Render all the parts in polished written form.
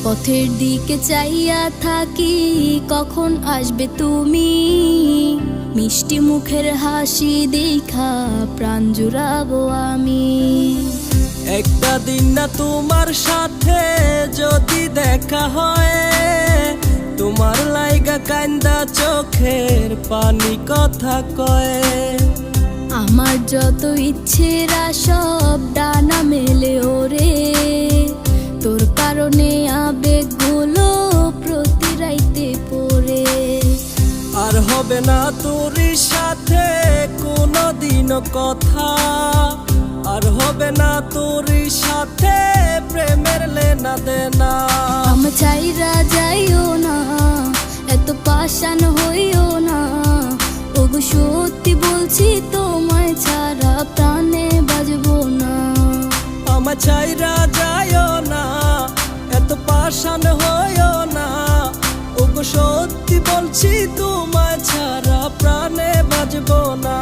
পথের দিকে চাইয়া থাকি, কখন আসবে তুমি। মিষ্টি মুখের হাসি দেখা প্রাণ জুড়াবো আমি। একটা দিন না তোমার সাথে যদি দেখা হয়, তোমার লাইগা কান্দা চোখের পানি কথা কয়। আমার যত ইচ্ছেরা সব ডানা মেলে ওরে, তোর কারণে আবেগগুলো প্রতি রাইতে পড়ে। আর হবে না তোর সাথে কোনোদিন কথা, আর হবে না তোর সাথে প্রেমের লেনা দেনা। আমি চাইরা যাইও না, এত পাষাণ হইও না। ওগো সত্যি বলছি তোমায় ছাড়া প্রাণে বাজবো না। আমার চাইরা যাইও না, এত পাষাণ হইও না। ওগো সত্যি বলছি তোমায় ছাড়া প্রাণে বাজবো না।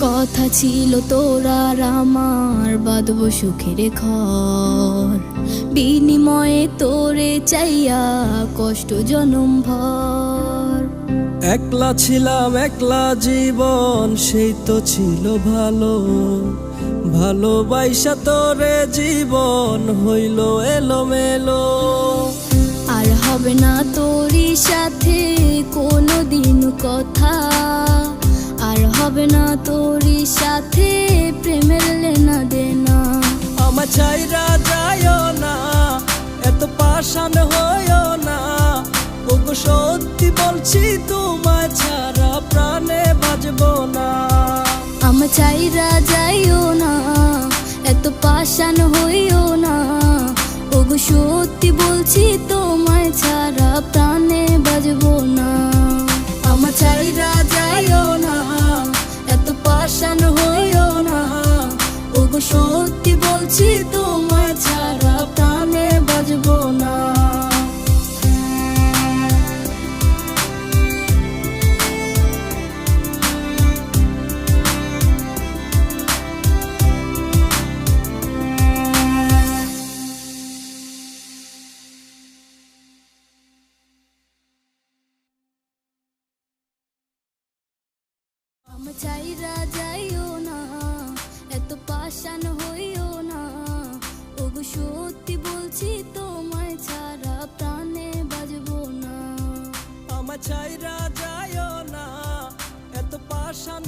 কথা ছিল তোর আর আমার, বাঁধবো সুখের ঘর। বিনিময়ে তোরে চাইয়া কষ্ট জনম ভর। একলা ছিলাম একলা জীবন, সেই তো ছিল ভালো। ভালোবাসা তোরে জীবন হইল এলোমেলো। আর হবে না তোরই সাথে কোনোদিন কথা, আর হবে না তোরই সাথে প্রেমের লেনা দেনা। আমার চাইরা যাইও না, এত পাষাণ হইও না। ওগো সত্যি বলছি তোমায় ছাড়া প্রাণে বাজবো না। আমার চাইরা যাইও না, এত পাষাণ হইও না। ওগো সত্যি বলছি তোমায় ছাড়া প্রাণে বাজবো না। আমার চাইরা যাইও না, এত পাষাণ হইও না। ওগো সত্যি বলছি তোমায় ছাড়া প্রাণে বাজবো না। আমার চাইরা যাইও না, এত পাষাণ হইও না। ওগো সত্যি বলছি তোমায় ছাড়া প্রাণে বাজবো না। আমার চাইরা যাইও না, এত পাষাণ